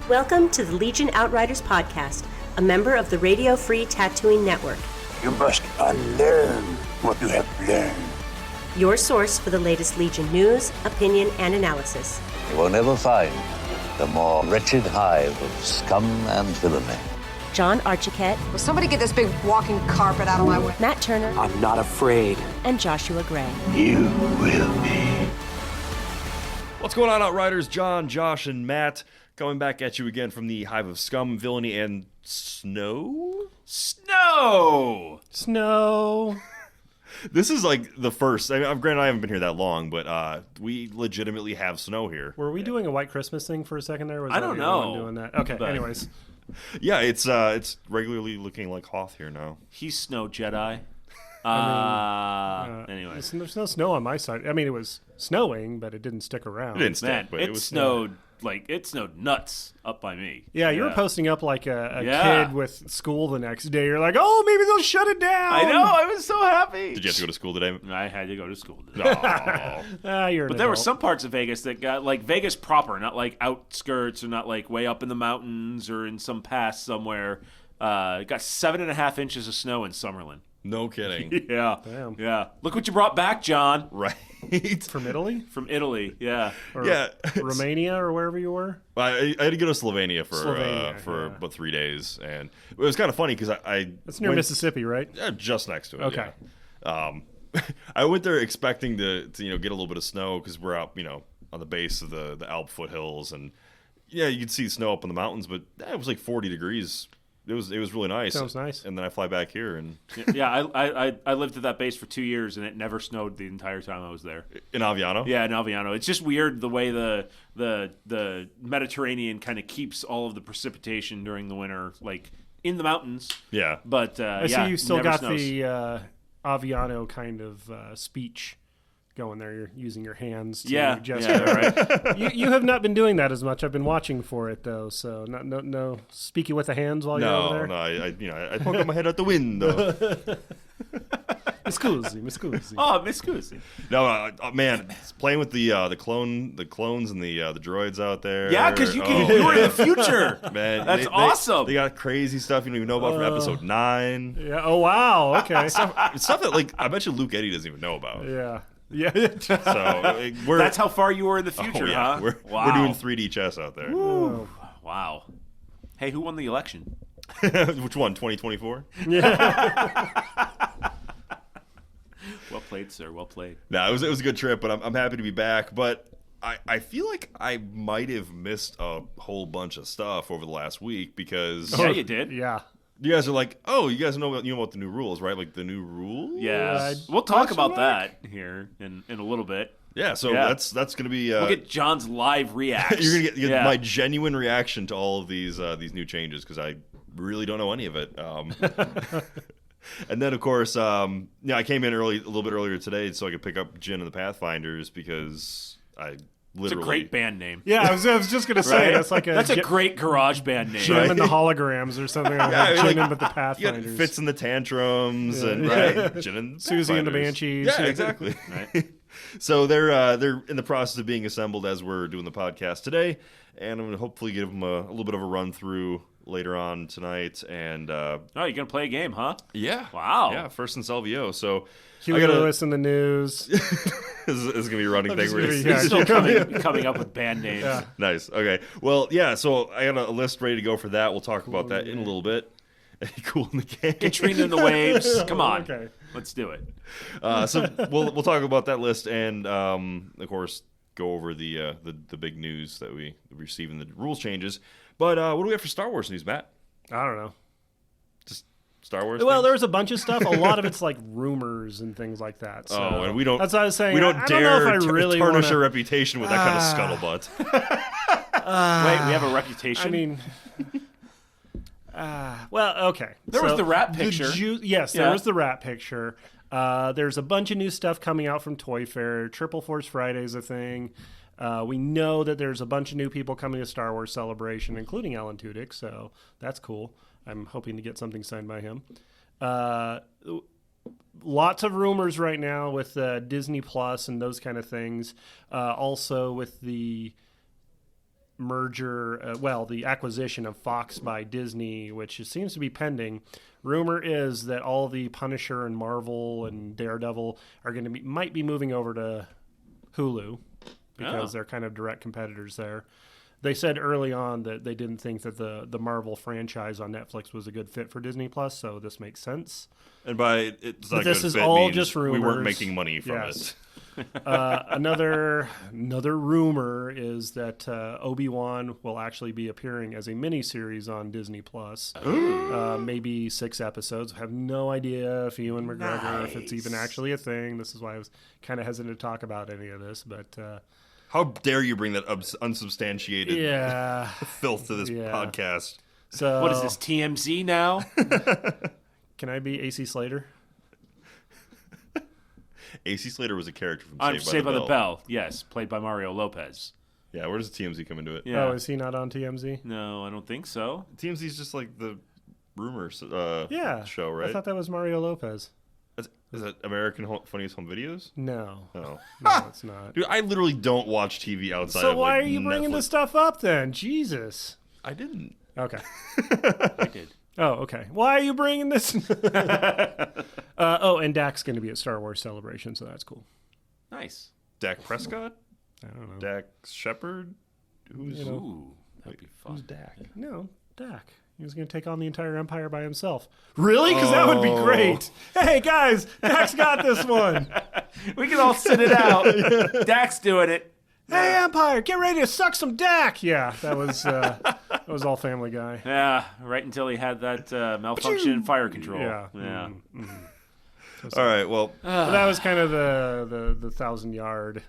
Welcome to the Legion Outriders podcast, a member of the Radio Free Tattooing Network. You must unlearn what you have learned. Your source for the latest Legion news, opinion, and analysis. You will never find the more wretched hive of scum and villainy. John Archiquette. Will somebody get this big walking carpet out of my way? Matt Turner. I'm not afraid. And Joshua Gray. You will be. What's going on, Outriders? John, Josh, and Matt coming back at you again from the hive of scum, villainy, and snow? Snow! This is like the first. I mean, granted, I haven't been here that long, but we legitimately have snow here. Were we doing a White Christmas thing for a second there? Was I don't know. Doing that? Okay, But- anyways. Yeah, it's regularly looking like Hoth here now. He's Snow Jedi. Anyways. There's no snow on my side. I mean, it was snowing, but it didn't stick around. It didn't stick, Man, but it was snowed it snowed nuts up by me. Yeah, you were posting up like a Yeah. kid with school the next day. You're like, oh, maybe they'll shut it down. I know, I was so happy. Did you have to go to school today? I had to go to school today. You're But there were some parts of Vegas that got, like, Vegas proper, not like outskirts or not like way up in the mountains or in some pass somewhere. Got 7.5 inches of snow in Summerlin. No kidding. Yeah. Damn. Yeah. Look what you brought back, John. Right. From Italy? From Italy. Yeah. Or Yeah. Romania or wherever you were? I had to go to Slovenia for yeah. about 3 days, and it was kind of funny because I That's near Mississippi, right? just next to it. Okay. Yeah. I went there expecting to get a little bit of snow because we're out on the base of the Alp foothills, and yeah, you could see snow up in the mountains, but it was like 40 degrees. It was really nice. Sounds nice. And then I fly back here, and Yeah, I lived at that base for 2 years, and it never snowed the entire time I was there. in Aviano. Yeah, in Alviano. It's just weird the way the Mediterranean kind of keeps all of the precipitation during the winter, like in the mountains. Yeah. But I see you still never got snows. the Aviano kind of speech going there. You're using your hands to Yeah, gesture. right. You have not been doing that as much. I've been watching for it though, so no speaking with the hands while you're over No, there. I poke my head out the window. Mi scusi. Oh, Miss Goosey. No, man, playing with the clones and the droids out there. Yeah, because you were in the future. Man, That's awesome. They got crazy stuff you don't even know about from episode 9. Yeah. Oh wow. Okay. Stuff that I bet you Luke Eddy doesn't even know about. Yeah. Yeah. So That's how far you were in the future, yeah. huh? We're doing 3D chess out there. Wow. Hey, who won the election? Which one? 2024? Well played, sir. Well played. No, it was a good trip, but I'm happy to be back. But I feel like I might have missed a whole bunch of stuff over the last week because Yeah, you did. Yeah. you guys are like, oh, you guys know about the new rules, right? Like the new rules. Yeah. We'll talk about that here in a little bit. Yeah. So Yeah. that's gonna be. We'll get John's live reacts. You're gonna get Yeah. my genuine reaction to all of these new changes because I really don't know any of it. And then of course, I came in a little bit earlier today so I could pick up Jin and the Pathfinders because I It's a literally great band name. Yeah. I was just gonna say Right? that's a great garage band name. Jim and the Holograms or something. Like Yeah, Jim and the You got Pathfinders. Fits in the tantrums and Yeah. Jin and Susie and the Pathfinders. Banshees. Yeah, exactly. Right. So they're in the process of being assembled as we're doing the podcast today, and I'm going to hopefully give them a little bit of a run through later on tonight. And Oh, you're gonna play a game, huh? yeah, Wow. yeah, first since LVO. So Huey Lewis in the news. this is going to be a running thing. just Where gonna it's- be- yeah. Still coming up with band names. Yeah. Nice. Okay. Well, yeah. So I got a list ready to go for that. We'll talk about that in a little bit. Cool in the game. Katrina and the Waves. Come on. Okay. Let's do it. So we'll talk about that list and of course go over the big news that we received in the rules changes. But what do we have for Star Wars news, Matt? I don't know. Just Star Wars. Well, things? there's a bunch of stuff. A lot of it's like rumors and things like that. So and we don't. That's what I was saying. We don't I dare don't know if I really tarnish wanna, our reputation with that kind of scuttlebutt. Wait, we have a reputation. I mean, well, okay. There was the rat picture. Yes, Yeah. there was the rat picture. There's a bunch of new stuff coming out from Toy Fair. Triple Force Friday is a thing. We know that there's a bunch of new people coming to Star Wars Celebration, including Alan Tudyk, so that's cool. I'm hoping to get something signed by him. Lots of rumors right now with Disney Plus and those kind of things. Also with the merger, the acquisition of Fox by Disney, which seems to be pending. Rumor is that all the Punisher and Marvel and Daredevil are going to might be moving over to Hulu because they're kind of direct competitors there. They said early on that they didn't think that the Marvel franchise on Netflix was a good fit for Disney Plus, so this makes sense. And by it's not this good is fit all means just rumors. we weren't making money from it. Another rumor is that Obi-Wan will actually be appearing as a miniseries on Disney Plus. Maybe 6 episodes. I have no idea if Ewan McGregor, if it's even actually a thing. This is why I was kind of hesitant to talk about any of this, but how dare you bring that unsubstantiated filth to this podcast? So What is this, TMZ now? Can I be AC Slater? AC Slater was a character from Saved by the Bell. Yes, played by Mario Lopez. Yeah, where does TMZ come into it? Yeah. Oh, is he not on TMZ? No, I don't think so. TMZ's just like the rumors show, right? I thought that was Mario Lopez. Is that American Funniest Home Videos? No. Oh. No, it's not. Dude, I literally don't watch TV outside So of why like, are you bringing Netflix. this stuff up then? Jesus. I didn't. Okay. I did. Oh, okay. Why are you bringing this? And Dak's going to be at Star Wars Celebration, so that's cool. Nice. Dak Prescott? I don't know. Dak Shepard? Who's Ooh, that'd be fun. who's Dak? No, Dak. He was going to take on the entire Empire by himself. Really? Because that would be great. Hey, guys, Dak's got this one. We can all sit it out. Dak's doing it. Hey, Empire, get ready to suck some Dak. Yeah, that was all Family Guy. Yeah, right until he had that malfunction in fire control. Yeah. All right, well, But that was kind of the 1,000-yard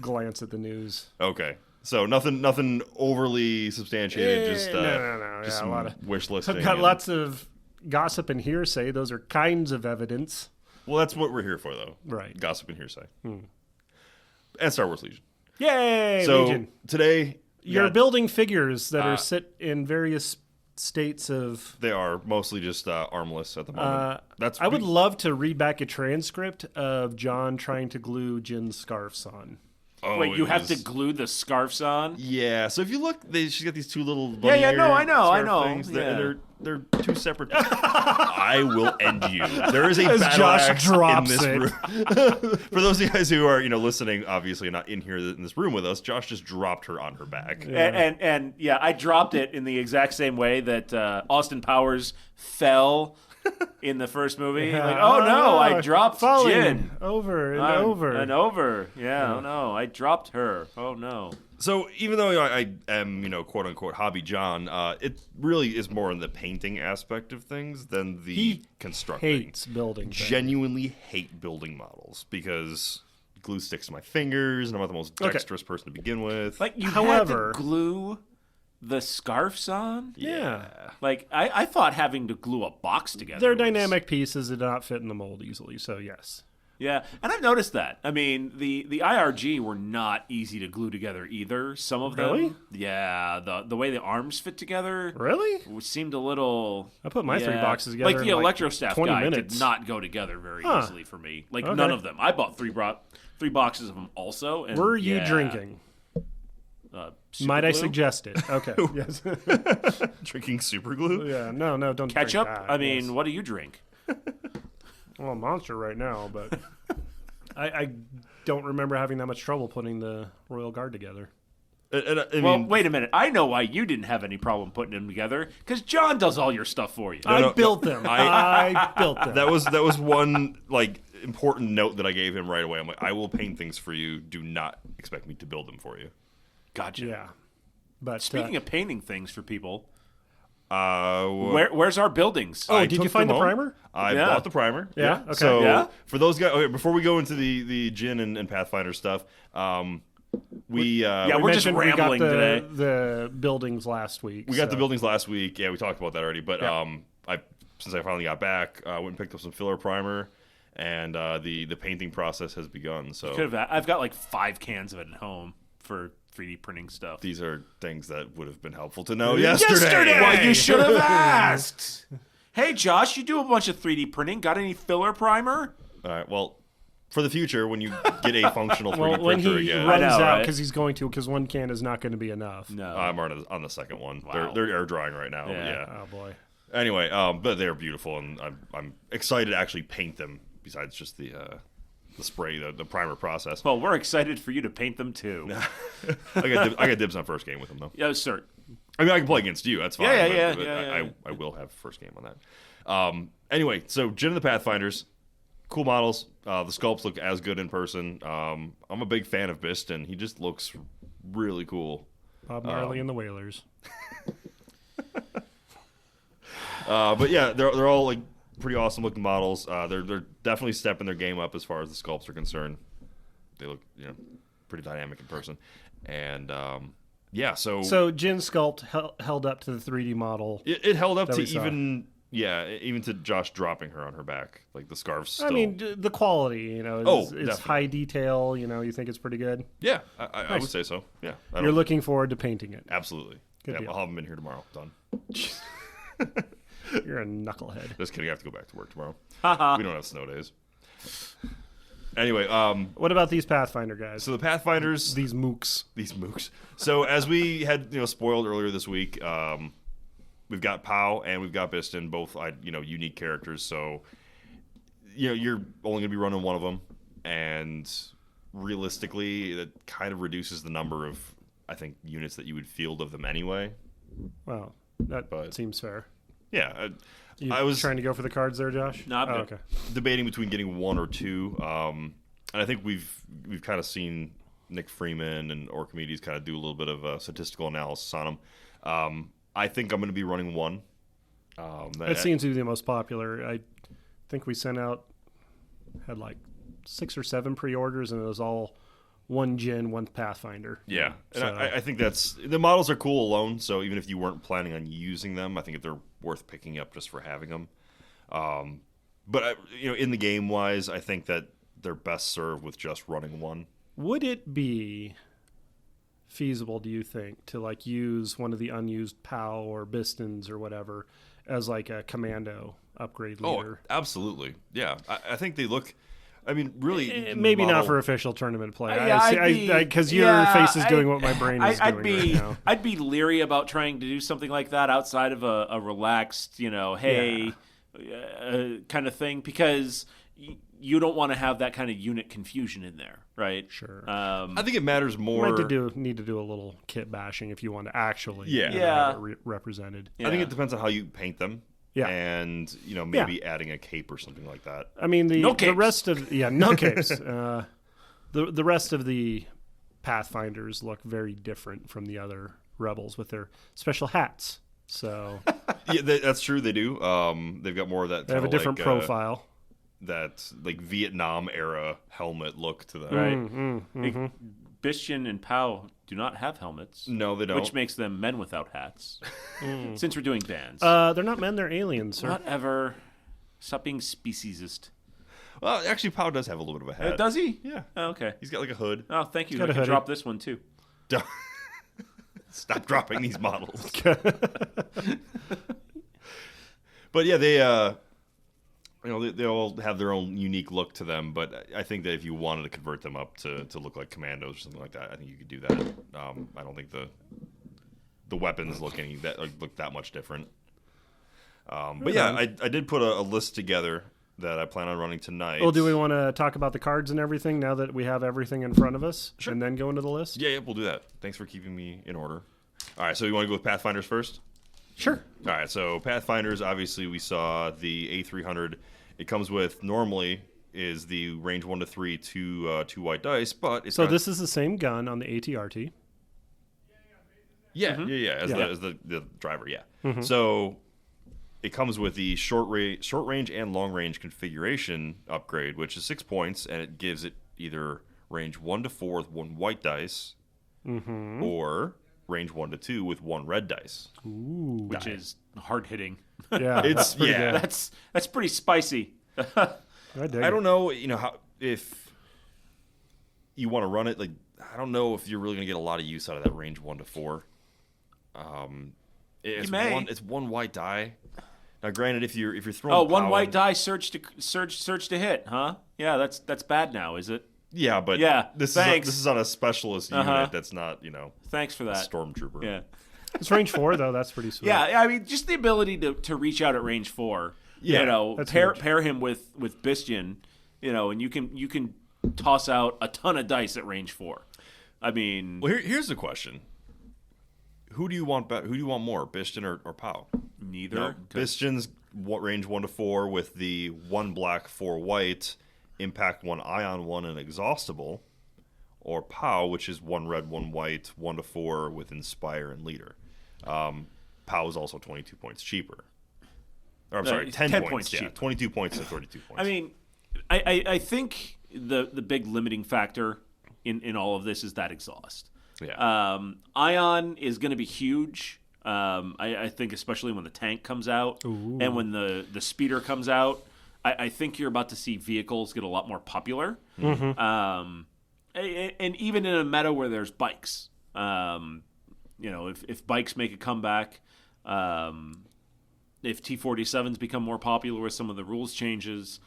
glance at the news. okay. So nothing overly substantiated, just no. just Yeah, some a lot of wish listing. I've got and- lots of gossip and hearsay. Those are kinds of evidence. Well, that's what we're here for, though. Right. Gossip and hearsay. And Star Wars Legion. Yay, So Legion. today, You're building figures that are sit in various states of... they are mostly just armless at the moment. I would love to read back a transcript of John trying to glue Jin's scarves on. Oh, Wait, you it have was- to glue the scarves on? Yeah. So if you look, she's got these two little Yeah, bunny no, ear I know. scarf things. They're two separate. I will end you. There is a As battle Josh axe drops in this it. room. For those of you guys who are listening, obviously not in here in this room with us, Josh just dropped her on her back. And I dropped it in the exact same way that Austin Powers fell in the first movie. Like, oh no, I dropped falling Jin. over and And over. Yeah, oh no, I dropped her. Oh no. So even though I am, quote unquote hobby John, it really is more in the painting aspect of things than the He constructing. hates building things. Genuinely hate building models because glue sticks to my fingers, and I'm not the most dexterous person to begin with. Like you However- had to glue the scarves on? Yeah. Like I thought having to glue a box together. They're was- dynamic pieces that do not fit in the mold easily, so yes. Yeah, and I've noticed that. I mean, the IRG were not easy to glue together either. Some of them, Really? yeah. The way the arms fit together, Really? seemed a little. I put my 3 boxes together Like the in, like, Electrostaff 20 guy minutes. did not go together very Huh. easily for me. Like Okay. none of them. I bought 3 boxes of them also. And Were you yeah, drinking? super Might I glue? suggest it? Okay. Yes. Drinking super glue? Yeah. No. Don't ketchup? Drink that. I mean, Yes. what do you drink? Well, Monster right now, but I don't remember having that much trouble putting the Royal Guard together. And, I Well, mean, wait a minute. I know why you didn't have any problem putting them together because John does all your stuff for you. I built them. I built them. that was one like important note that I gave him right away. I'm like, I will paint things for you. Do not expect me to build them for you. Gotcha. Yeah. But Speaking of painting things for people, Where where's our buildings? did you find the primer? I Yeah. bought the primer. Yeah? Okay. So Yeah? for those guys, okay, before we go into the Jin and Pathfinder stuff, we we're just mentioned rambling we got today. the buildings last week. We got the so- buildings last week. Yeah, we talked about that already. But Yeah. since I finally got back, I went and picked up some filler primer, and the painting process has begun. So I've got like 5 cans of it at home for 3D printing stuff. these are things that would have been helpful to know yesterday. Well, you should have asked. Hey, Josh, you do a bunch of 3D printing. Got any filler primer? All right. Well, for the future, when you get a functional 3D Well, when printer he again, runs out, right? because he's going to, because one can is not going to be enough. No. I'm on the second one. Wow. They're air drying right now. Yeah. Yeah. Oh boy. Anyway, but they're beautiful, and I'm excited to actually paint them. Besides just the spray, the primer process. Well, we're excited for you to paint them too. I got dibs on first game with them though. Yeah, sir. I mean, I can play against you. That's fine. Yeah. I will have first game on that. Anyway, so Jin and the Pathfinders, cool models. The sculpts look as good in person. I'm a big fan of Biston. He just looks really cool. Bob Marley and the Whalers. But yeah, they're all like pretty awesome looking models. They're definitely stepping their game up as far as the sculpts are concerned. They look pretty dynamic in person, and yeah. So Jin sculpt held up to the 3D model. It held up that to we saw. even to Josh dropping her on her back. Like the scarf's still... I mean, the quality, it's definitely. high detail. You think it's pretty good. Yeah, I would say so. Yeah, You're looking forward to painting it. absolutely. Good Yeah, deal. I'll have them in here tomorrow. Done. You're a knucklehead. Just kidding. I have to go back to work tomorrow. We don't have snow days. Anyway, What about these Pathfinder guys? so the Pathfinders, These mooks. these mooks. So as we had spoiled earlier this week, we've got Pow and we've got Biston, both unique characters. So you're only going to be running one of them, and realistically, that kind of reduces the number of, I think, units that you would field of them anyway. Wow, that But- seems fair. Yeah, You I was trying to go for the cards there, Josh. No, I'm good. okay. debating between getting one or two, and I think we've kind of seen Nick Freeman and Orchimedes kind of do a little bit of statistical analysis on them. I think I'm going to be running one. It seems to be the most popular. I think we had like 6 or 7 pre-orders, and it was all one Jin, one Pathfinder. Yeah, and So- I think the models are cool alone. So even if you weren't planning on using them, I think they're worth picking up just for having them. But in the game wise, I think that they're best served with just running one. Would it be feasible, do you think, to like use one of the unused POW or Bistons or whatever as like a commando upgrade leader? Oh, absolutely. Yeah, I think they look. I mean, really, Maybe model- not for official tournament play. Yeah, Because your face is doing what my brain is doing right now. I'd be leery about trying to do something like that outside of a relaxed, kind of thing, because you don't want to have that kind of unit confusion in there, right? Sure. I think it matters more. Might need to do a little kit bashing if you want to actually Yeah. have it represented. I think it depends on how you paint them. Yeah. And maybe adding a cape or something like that. I mean, No the capes. rest of no capes. The rest of the Pathfinders look very different from the other rebels with their special hats. So Yeah, that's true. They do. They've got more of that. they have a kinda different like, profile. That like Vietnam era helmet look to them. Right. Bishan and Pow do not have helmets. No, they don't. Which makes them men without hats. Since we're doing bands. They're not men; they're aliens, sir. Whatever. Stop being speciesist. Well, actually, Pow does have a little bit of a hat. Does he? Yeah. Oh, okay. He's got like a hood. Oh, thank you. got I a can hoodie. drop this one too. Stop dropping these models. But yeah, they they all have their own unique look to them. But I think that if you wanted to convert them up to look like commandos or something like that, I think you could do that. I don't think the weapons look that much different. But yeah, I did put a list together that I plan on running tonight. Well, do we want to talk about the cards and everything now that we have everything in front of us, and then go into the list? Yeah, we'll do that. Thanks for keeping me in order. All right, so you want to go with Pathfinders first? Sure. All right, so Pathfinders, obviously we saw the A300. It comes with, normally, is the range 1 to 3, two white dice, but it's So got, this is the same gun on the ATRT. yeah, as the driver, yeah. So it comes with the short range and long range configuration upgrade, which is 6 points, and it gives it either range 1 to 4 with 1 white dice, or range 1 to 2 with 1 red dice. Which is hard hitting. Yeah, It's pretty yeah. good. That's pretty spicy. I dig I it. don't know, how if you want to run it. Like, I don't know if you're really gonna get a lot of use out of that range 1 to 4. It's may. It's one white die. Now, granted, if you're throwing Oh, one POW white in- die surge to hit, huh? Yeah, that's bad now, is it? Yeah, but Yeah, this thanks. is on a specialist unit that's not Thanks for a that. stormtrooper. Yeah. It's range 4 though. That's pretty sweet. Yeah, I mean, just the ability to reach out at range 4. Yeah, that's pair huge. pair him with Bistian, and you can toss out a ton of dice at range 4. I mean, Well, here's the question: Who do you want? Who do you want more, Biston or POW? neither. No, Biston's range 1 to 4 with the 1 black 4 white, impact 1 ion 1 and exhaustible, or POW, which is 1 red 1 white 1 to 4 with inspire and leader. POW is also 22 points cheaper. Or I'm sorry, 10 points cheaper. 22 points to 32 points. I mean, I think the big limiting factor in all of this is that exhaust. yeah. Ion is going to be huge. I think especially when the tank comes out and when the speeder comes out, I think you're about to see vehicles get a lot more popular. And even in a meta where there's bikes, if bikes make a comeback, if T-47s become more popular with some of the rules changes,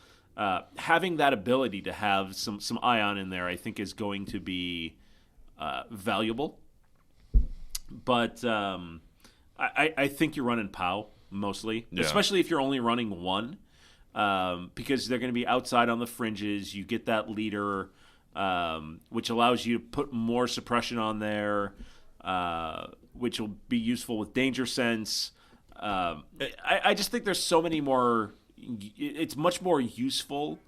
having that ability to have some ion in there, I think, is going to be valuable. But I think you're running POW mostly, especially if you're only running 1, because they're going to be outside on the fringes. You get that leader, which allows you to put more suppression on there, which will be useful with danger sense. I just think there's so many more. It's much more useful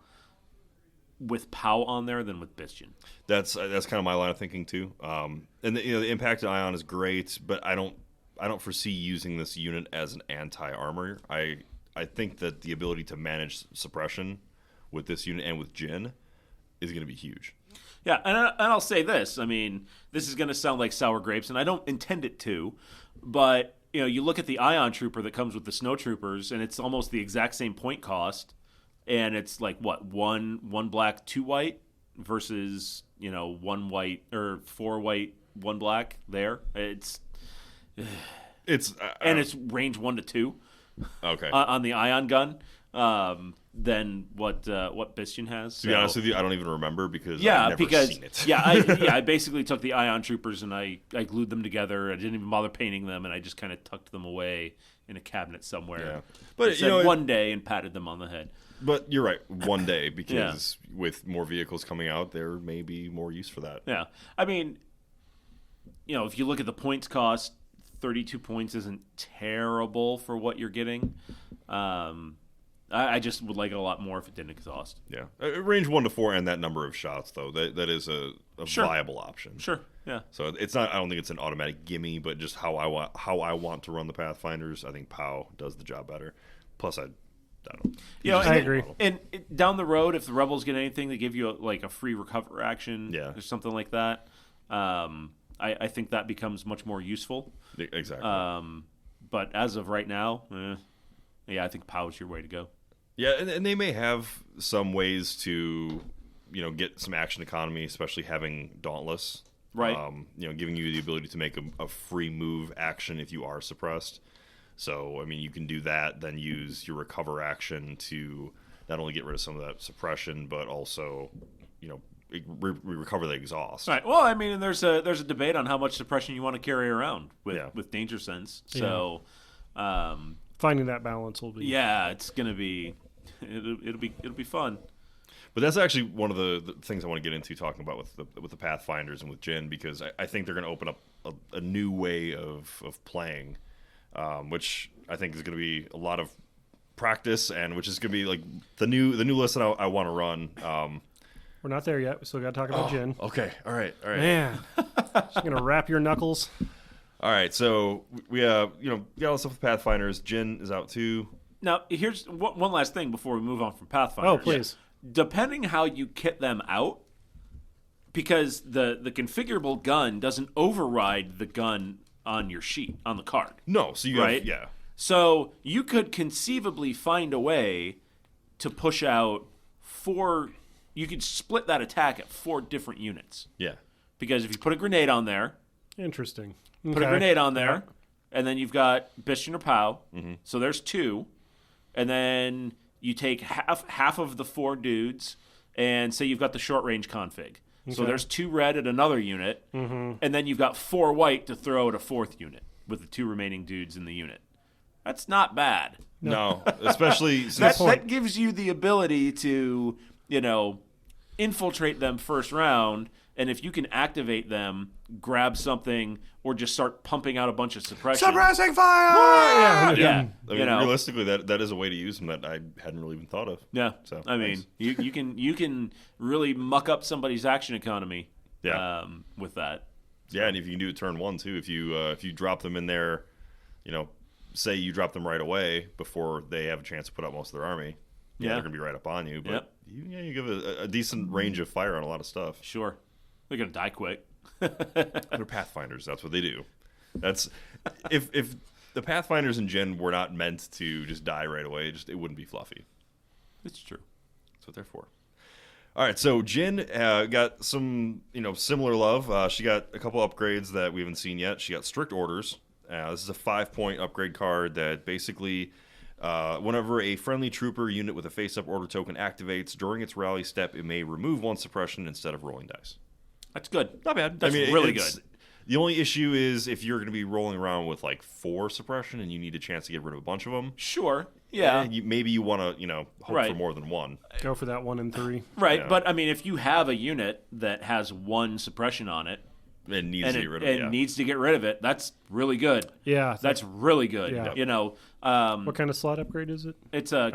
with POW on there than with Bistian. That's kind of my line of thinking too. And the impact ion is great, but I don't foresee using this unit as an anti-armor. I think that the ability to manage suppression with this unit and with Jin is going to be huge. Yeah, and I'll say this. I mean, this is going to sound like sour grapes, and I don't intend it to, but you look at the Ion Trooper that comes with the Snow Troopers, and it's almost the exact same point cost, and it's like what, one black, 2 white versus 1 white or 4 white, 1 black. There, it's range 1 to 2. Okay. On the Ion gun, than what Bistian has. To be honest with you, I don't even remember because Yeah, I've never seen it. I basically took the Ion Troopers and I glued them together. I didn't even bother painting them, and I just kind of tucked them away in a cabinet somewhere. Yeah. But It said one day and patted them on the head. But you're right, one day, because with more vehicles coming out, there may be more use for that. Yeah, I mean, if you look at the points cost, 32 points isn't terrible for what you're getting. I just would like it a lot more if it didn't exhaust. Yeah, range 1 to 4 and that number of shots, though, that is a viable option. Sure, yeah. So it's not. I don't think it's an automatic gimme, but just how I want to run the Pathfinders. I think POW does the job better. Plus, I don't know. I agree. And down the road, if the Rebels get anything, they give you a free recover action, Yeah. or something like that. I think that becomes much more useful. Exactly. But as of right now, I think POW is your way to go. Yeah, and they may have some ways to, get some action economy, especially having Dauntless. Right. Giving you the ability to make a free move action if you are suppressed. So, I mean, you can do that, then use your recover action to not only get rid of some of that suppression, but also, recover the exhaust. Right. Well, I mean, there's a debate on how much suppression you want to carry around with danger sense. So, Finding that balance will be. yeah, it's gonna be, it'll be fun. But that's actually one of the things I want to get into talking about with the Pathfinders and with Jin, because I think they're going to open up a new way of playing, which I think is going to be a lot of practice, and which is going to be like the new list that I want to run. We're not there yet. We still got to talk about Jin. Okay, all right. Man, just gonna wrap your knuckles. All right, so we got all the stuff with Pathfinders. Jin is out too. Now, here's one last thing before we move on from Pathfinders. Oh, please. Depending how you kit them out, because the configurable gun doesn't override the gun on your sheet, on the card. No, so you Right? yeah. So you could conceivably find a way to push out 4. You could split that attack at 4 different units. Yeah. Because if you put a grenade on there, Interesting. put a grenade on there, and then you've got Bistian or POW, so there's 2. and then you take half of the 4 dudes, and say you've got the short range config. So there's 2 red at another unit, and then you've got 4 white to throw at a 4th unit with the 2 remaining dudes in the unit. That's not bad. No, especially since That gives you the ability to, infiltrate them first round, and if you can activate them, grab something, or just start pumping out a bunch of suppression. Suppressing fire! Yeah. I mean, realistically, that is a way to use them that I hadn't really even thought of. Yeah. So I mean, you can really muck up somebody's action economy. Yeah. With that. Yeah, and if you can do it turn 1 too, if you drop them in there, say you drop them right away before they have a chance to put up most of their army. Yeah, they're gonna be right up on you. But you give a decent range of fire on a lot of stuff. Sure, they're gonna die quick. They're Pathfinders. That's what they do. That's if the Pathfinders in Gen were not meant to just die right away, it wouldn't be fluffy. It's true. That's what they're for. All right, so Jin got some similar love. She got a couple upgrades that we haven't seen yet. She got Strict Orders. This is a 5-point upgrade card that basically, whenever a friendly trooper unit with a face-up order token activates during its rally step, it may remove 1 suppression instead of rolling dice. That's good. Not bad. That's really good. The only issue is if you're going to be rolling around with like 4 suppression and you need a chance to get rid of a bunch of them. Sure. Yeah. Maybe you want to, hope for more than 1. Go for that 1 and 3. Right. Yeah. But I mean, if you have a unit that has 1 suppression on it, it needs to get rid of it. Needs to get rid of it. That's really good. Yeah. That's really good. Yeah. What kind of slot upgrade is it? It's a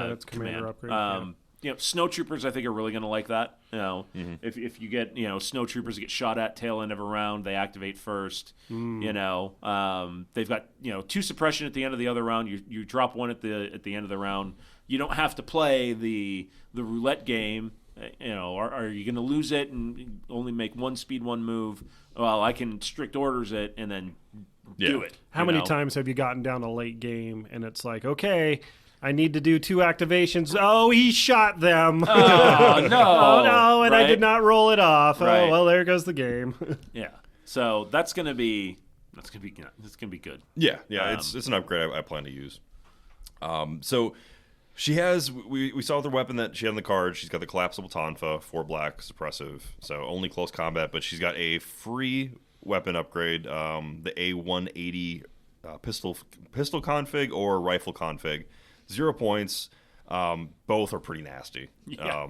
that's commander upgrade. Snowtroopers I think are really going to like that. If you get snowtroopers get shot at tail end of a round, they activate first. They've got 2 suppression at the end of the other round. You drop 1 at the end of the round. You don't have to play the roulette game. Are you going to lose it and only make 1 speed 1 move? Well, I can strict orders it and then do it. How many times have you gotten down a late game and it's like, okay, I need to do 2 activations. Oh, he shot them. Oh, no. Oh, no, and right? I did not roll it off. Right. Oh, well, there goes the game. Yeah. So that's going to be good. Yeah. It's an upgrade I plan to use. So she has, we saw with her weapon that she had on the card, she's got the collapsible Tonfa, 4 black, suppressive, so only close combat, but she's got a free weapon upgrade, the A180 pistol config or rifle config. 0 points. Both are pretty nasty. Yeah.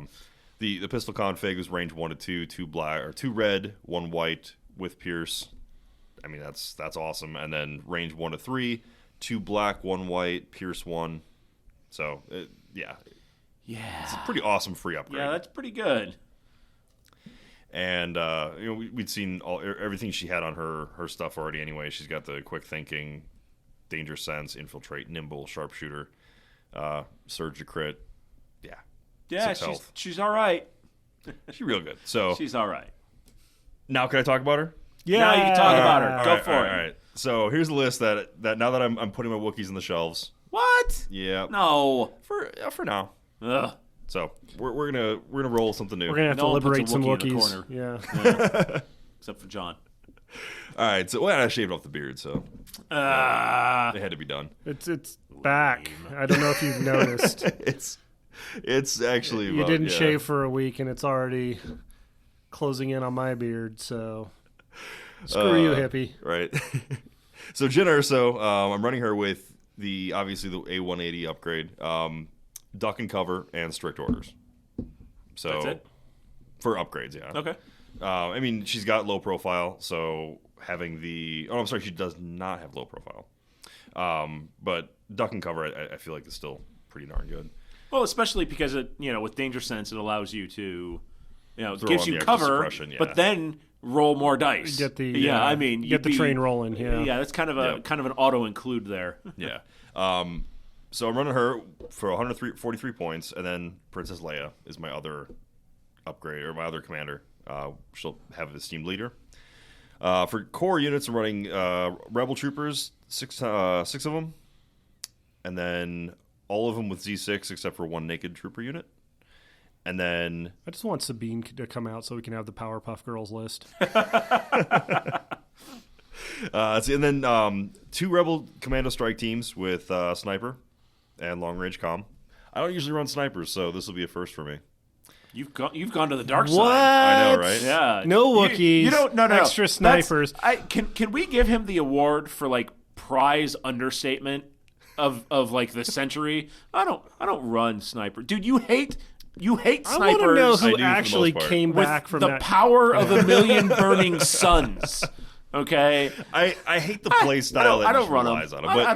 The pistol config is range 1 to 2, 2 black or 2 red, 1 white with pierce. I mean that's awesome. And then range 1 to 3, 2 black, 1 white, pierce 1. So it's a pretty awesome free upgrade. Yeah, that's pretty good. And we'd seen everything she had on her stuff already. Anyway, she's got the quick thinking, danger sense, infiltrate, nimble, sharpshooter, surge to crit. Yeah, she's all right. She's real good. So She's all right. now can I talk about her? Yeah. Now you can talk about her. All Go right, for all it. right, all right. So here's the list that now that I'm putting my Wookiees on the shelves. What? Yeah. No. For now. Ugh. So we're gonna roll something new. We're going to have No to one puts a liberate some Wookiee in the Wookiees. Yeah. Except for John. All right. So I shaved off the beard, so they had to be done. It's back. I don't know if you've noticed. It's actually You didn't shave for a week, and it's already closing in on my beard, so screw you, hippie. Right. So Jyn Erso, I'm running her with obviously the A180 upgrade, duck and cover, and strict orders. So That's it? For upgrades, yeah. Okay. I mean, she's got low profile, so having I'm sorry, she does not have low profile. But duck and cover, I feel like is still pretty darn good. Well, especially because with danger sense, it allows you to, it Throw gives on you the extra cover, suppression, yeah. but then roll more dice. Get the you'd the train rolling. Yeah. Yeah, that's kind of an auto include there. Yeah. So I'm running her for 143 points, and then Princess Leia is my other upgrade, or my other commander. She'll have an esteemed leader. For core units, I'm running Rebel Troopers, six of them, and then all of them with Z6 except for 1 naked trooper unit. And then I just want Sabine to come out so we can have the Powerpuff Girls list. and then 2 Rebel Commando strike teams with Sniper. and long range comm. I don't usually run snipers, so this will be a first for me. You've gone to the dark What? side. I know, right? Yeah. No Wookiees. You don't. No. Extra snipers. Can we give him the award for like prize understatement of like the century? I don't run sniper, dude. You hate snipers. I want to know I do who for the actually most part. came with back from the that. power of a million burning suns. Okay. I hate the play style that I don't just run relies him. on him. But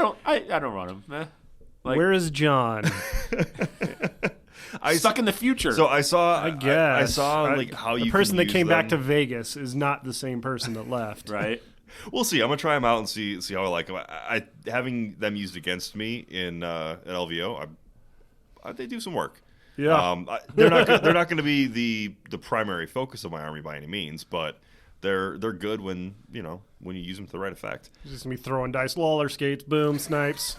I don't run him. Like, Where is John? stuck in the future. so I saw. I guess I saw like how you. the person can that use came back to them. Vegas is not the same person that left. right. We'll see. I'm gonna try them out and see how I like them. I having them used against me in at LVO, they do some work. Yeah. They're not going to be the primary focus of my army by any means, but they're good when you use them to the right effect. Just me throwing dice, roller skates, boom, snipes.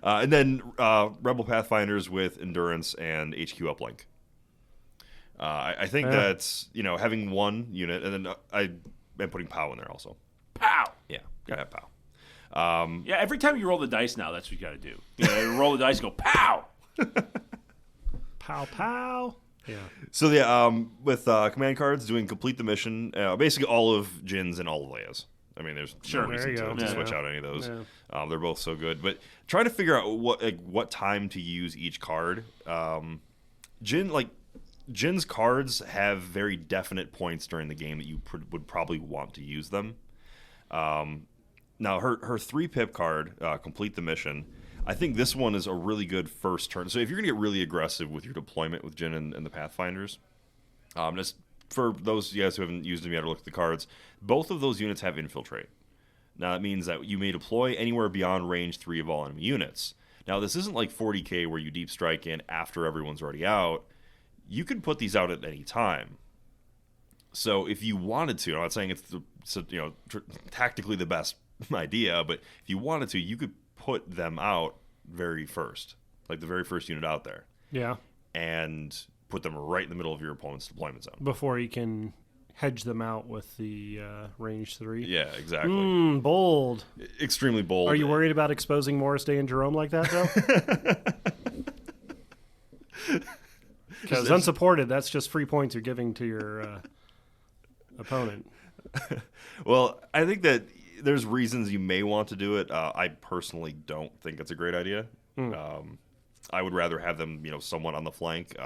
And then Rebel Pathfinders with endurance and HQ uplink. I think that's having one unit, and then I am putting POW in there also. Pow. Yeah, gotta have POW. Yeah. Every time you roll the dice now, that's what you got to do. You roll the dice, and go pow. Pow, pow. Yeah. So yeah, with command cards, doing complete the mission, basically all of Jin's and all of Leia's. I mean, there's no There reason you go. to switch out any of those. Yeah. They're both so good. But trying to figure out what time to use each card. Jin's cards have very definite points during the game that you would probably want to use them. Now, her 3-pip card, complete the mission. I think this one is a really good first turn. So if you're going to get really aggressive with your deployment with Jin and the Pathfinders, just for those of you guys who haven't used them yet or looked at the cards, both of those units have infiltrate. Now that means that you may deploy anywhere beyond range 3 of all enemy units. Now this isn't like 40k where you deep strike in after everyone's already out. You can put these out at any time. So if you wanted to, I'm not saying it's tactically the best idea, but if you wanted to, you could put them out very first, like the very first unit out there. Yeah. And put them right in the middle of your opponent's deployment zone. Before you can hedge them out with the range 3. Yeah, exactly. Bold. Extremely bold. Are you worried about exposing Morris Day and Jerome like that, though? Because unsupported, that's just free points you're giving to your opponent. Well, I think that there's reasons you may want to do it. I personally don't think it's a great idea. I would rather have them, somewhat on the flank.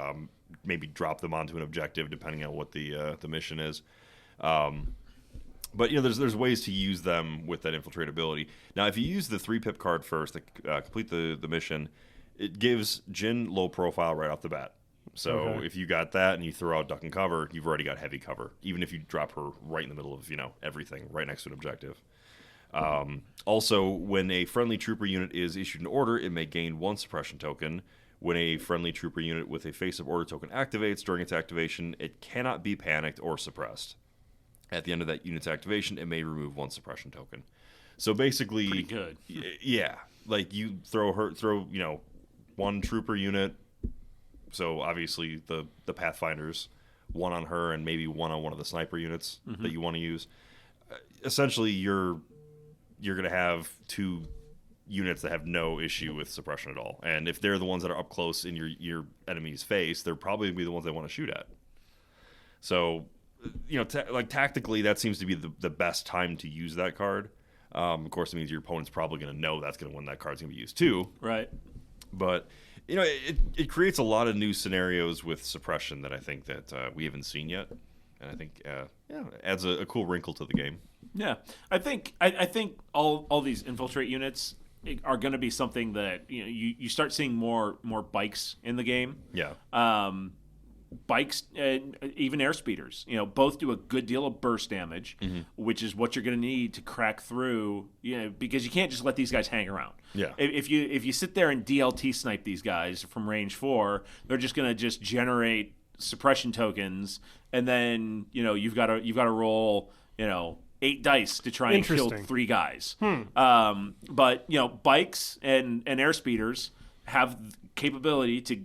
Maybe drop them onto an objective, depending on what the mission is. But there's ways to use them with that infiltrate ability. Now, if you use the 3-pip card first to complete the mission, it gives Jin low profile right off the bat. So if you got that and you throw out duck and cover, you've already got heavy cover. Even if you drop her right in the middle of everything, right next to an objective. Also, when a friendly trooper unit is issued an order, it may gain 1 suppression token. When a friendly trooper unit with a face-up order token activates, during its activation, it cannot be panicked or suppressed. At the end of that unit's activation, it may remove 1 suppression token. So basically, Pretty good. Yeah, like you throw 1 trooper unit. So obviously the Pathfinders, 1 on her and maybe 1 on one of the sniper units that you want to use. Essentially, you're going to have 2 units that have no issue with suppression at all. And if they're the ones that are up close in your enemy's face, they're probably going to be the ones they want to shoot at. So, tactically, that seems to be the best time to use that card. Of course, it means your opponent's probably going to know that's going to when that card's going to be used too. Right. But, it creates a lot of new scenarios with suppression that I think that we haven't seen yet. And I think, adds a cool wrinkle to the game. Yeah, I think all these infiltrate units are going to be something that you start seeing more bikes in the game. Yeah. Bikes, even airspeeders, both do a good deal of burst damage, which is what you're going to need to crack through. Because you can't just let these guys hang around. Yeah. If you sit there and DLT snipe these guys from range 4, they're just going to just generate suppression tokens, and then you've got to roll 8 dice to try and kill 3 guys. But bikes and airspeeders have capability to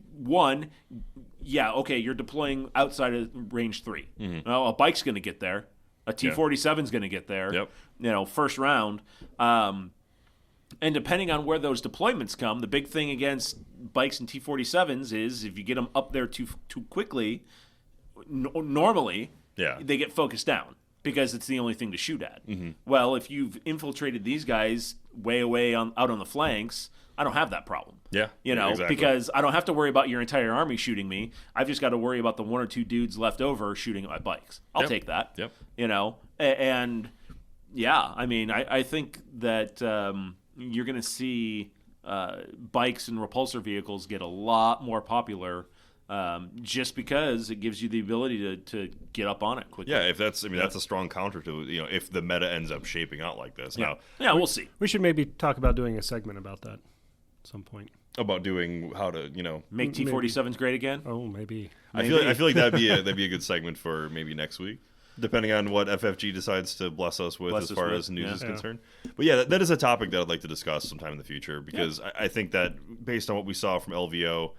you're deploying outside of range 3. Well, a bike's going to get there. A T-47 is going to get there. Yep. First round. And depending on where those deployments come, the big thing against bikes and T-47s is if you get them up there too quickly, normally they get focused down because it's the only thing to shoot at. Mm-hmm. Well, if you've infiltrated these guys way away out on the flanks, I don't have that problem. Yeah, exactly. Because I don't have to worry about your entire army shooting me. I've just got to worry about the one or two dudes left over shooting at my bikes. I'll take that. Yep. And yeah, I mean, I think that you're going to see bikes and repulsor vehicles get a lot more popular just because it gives you the ability to get up on it quickly. Yeah, that's a strong counter to if the meta ends up shaping out like this. Yeah. Now, we'll see. We should maybe talk about doing a segment about that at some point. About doing how to make T-47s great again. Oh, maybe. I feel like that'd be a good segment for maybe next week, depending on what FFG decides to bless us with as far as news is concerned. But yeah, that is a topic that I'd like to discuss sometime in the future because I think that based on what we saw from LVO,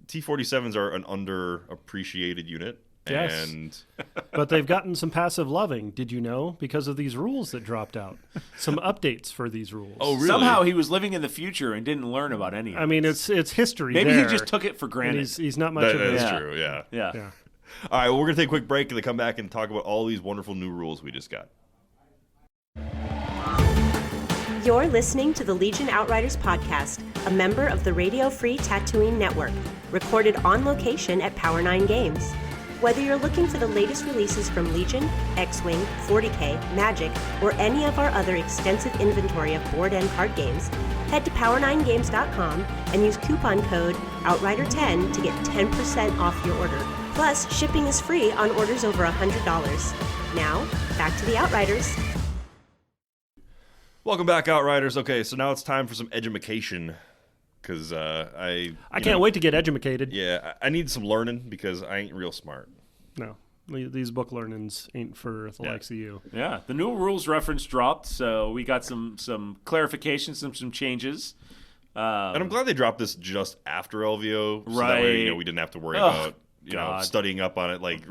T-47s are an underappreciated unit. Yes. And but they've gotten some passive loving, did you know, because of these rules that dropped out. Some updates for these rules. Oh, really? Somehow he was living in the future and didn't learn about any of it. I mean, it's history. Maybe there. he just took it for granted. He's not much of a... That's true, yeah. All right, well, we're going to take a quick break and then come back and talk about all these wonderful new rules we just got. You're listening to the Legion Outriders podcast, a member of the Radio Free Tatooine Network, recorded on location at Power 9 Games. Whether you're looking for the latest releases from Legion, X-Wing, 40K, Magic, or any of our other extensive inventory of board and card games, head to power9games.com and use coupon code OUTRIDER10 to get 10% off your order. Plus, shipping is free on orders over $100. Now, back to the Outriders. Welcome back, Outriders. Okay, so now it's time for some edumacation. Because I can't wait to get edumacated. Yeah, I need some learning because I ain't real smart. No, these book learnings ain't for the likes of you. Yeah, the new rules reference dropped, so we got some clarifications, some changes. And I'm glad they dropped this just after LVO, so right? That way, we didn't have to worry about studying up on it late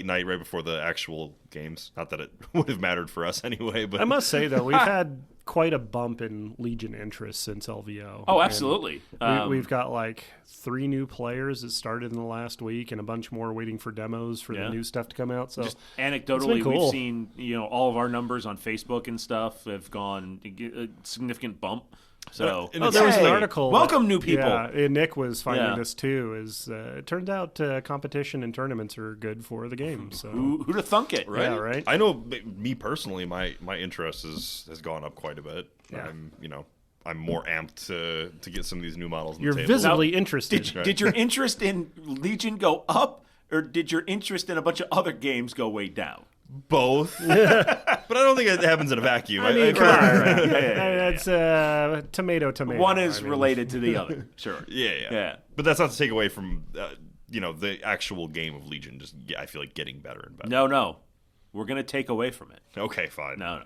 night right before the actual games. Not that it would have mattered for us anyway, but I must say though, we've had quite a bump in Legion interest since LVO. Oh, absolutely. We've got like 3 new players that started in the last week, and a bunch more waiting for demos for the new stuff to come out. So just anecdotally, cool. We've seen all of our numbers on Facebook and stuff have gone a significant bump. So there was an article. Welcome, new people. Yeah, and Nick was finding this too. It turned out competition and tournaments are good for the game. So who'd have thunk it? Right? Yeah, right. I know. Me personally, my interest has gone up quite a bit. Yeah. I'm more amped to get some of these new models. On You're the table. visibly interested. Did your interest in Legion go up, or did your interest in a bunch of other games go way down? Both, but I don't think it happens in a vacuum. I mean, that's tomato. One is related to the other. Sure. Yeah. But that's not to take away from the actual game of Legion. Just I feel like getting better and better. No, we're gonna take away from it. Okay, fine. No.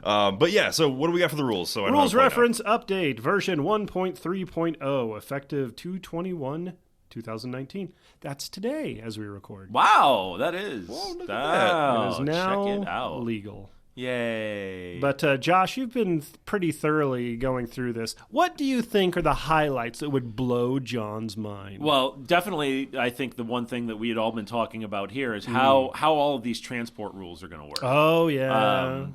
But yeah, so what do we got for the rules? So rules reference update version 1.3.0 effective 2/21/2019. That's today as we record. Wow, that is. Whoa, look at that. It is now check it out. legal. Yay. But Josh, you've been pretty thoroughly going through this. What do you think are the highlights that would blow John's mind? Well, definitely, I think the one thing that we had all been talking about here is how all of these transport rules are going to work. Oh, yeah.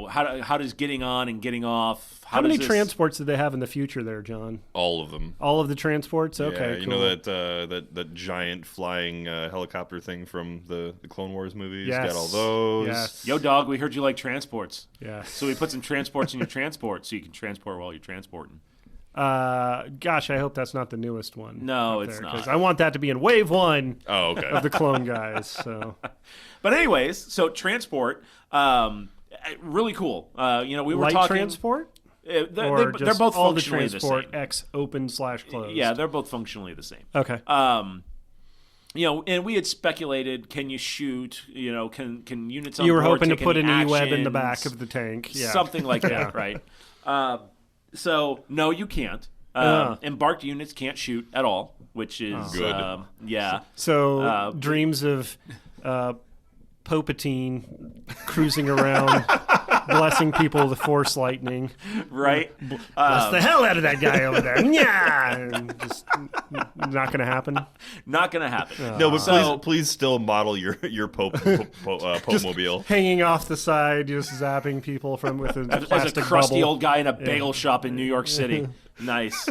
How does getting on and getting off... How many transports do they have in the future there, John? All of them. All of the transports? Okay, you cool. know that giant flying helicopter thing from the Clone Wars movies? Yes. Got all those. Yes. Yo, dog, we heard you like transports. Yeah. So we put some transports in your transport so you can transport while you're transporting. Gosh, I hope that's not the newest one. No, it's not. Because I want that to be in Wave 1 of the clone guys. So, but anyways, so transport, really cool. We were light talking transport. They're both all the functionally the transport same. X open/closed. Yeah, they're both functionally the same. Okay. And we had speculated, can you shoot? Can units on you were board hoping to take put any an E-web in the actions? back of the tank. Yeah. Something like that, right? So, no, you can't. Embarked units can't shoot at all, which is good. Yeah. So dreams of Palpatine cruising around blessing people with force lightning. Right? Bless the hell out of that guy over there. Yeah, just not going to happen. Not going to happen. No, but please still model your Pope mobile. Hanging off the side, just zapping people from with a As plastic a crusty bubble. old guy in a bagel shop in New York City. Nice.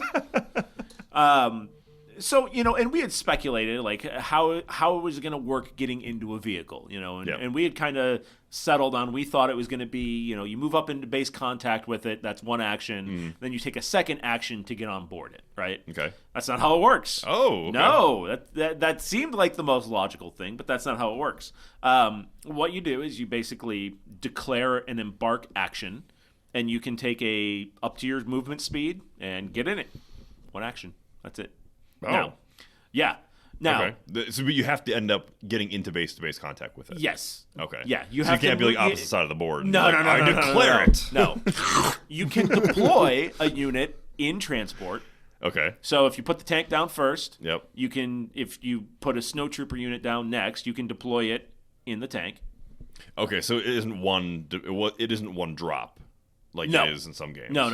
So, and we had speculated, like, how it was going to work getting into a vehicle, and we had kind of settled on, we thought it was going to be, you move up into base contact with it, that's one action, then you take a second action to get on board it, right? Okay. That's not how it works. Oh, okay. No, that seemed like the most logical thing, but that's not how it works. What you do is you basically declare an embark action, and you can take up to your movement speed and get in it. One action. That's it. Oh. Now, yeah. Now, okay. So you have to end up getting into base-to-base contact with it. Yes. Okay. Yeah. You can't be like opposite side of the board. No, like, no, no. I declare it. No. You can deploy a unit in transport. Okay. So if you put the tank down first, yep. You can. If you put a snow trooper unit down next, you can deploy it in the tank. Okay, so it isn't one. It isn't one drop. Like no. it is in some games. No.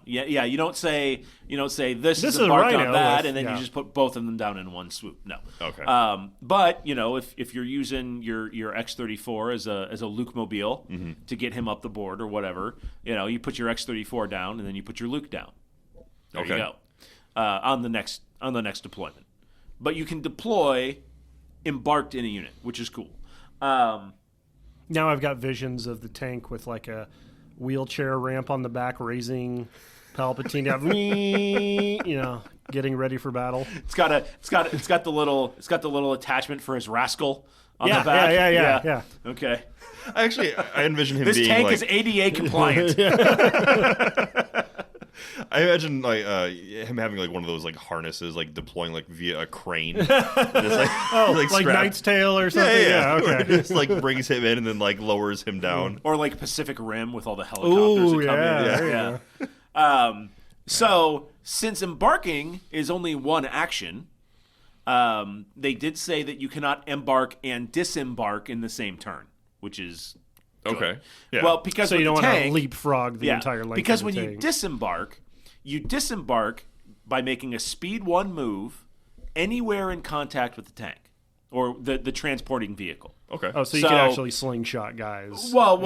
Yeah. You don't say this is a embarked Rhino on that, with, and then you just put both of them down in one swoop. No. Okay. But if you're using your X-34 as a Luke mobile to get him up the board or whatever, you put your X-34 down and then you put your Luke down. There you go. On the next deployment, but you can deploy embarked in a unit, which is cool. Now I've got visions of the tank with like a wheelchair ramp on the back, raising Palpatine down, getting ready for battle. It's got the little attachment for his rascal on the back. Yeah. Okay. I envision him This being tank like, is ADA compliant. I imagine like him having like one of those like harnesses, like deploying like via a crane. Just, like Knight's Tale or something. Yeah. Okay. It just like brings him in and then like lowers him down. Or like Pacific Rim with all the helicopters that come in. Yeah. So since embarking is only one action, they did say that you cannot embark and disembark in the same turn, which is good. Okay. Yeah. Well, because So you don't want to leapfrog the entire length because of the when tank. you disembark by making a speed 1 move anywhere in contact with the tank or the transporting vehicle. Okay. Oh, so you can actually slingshot guys. Well,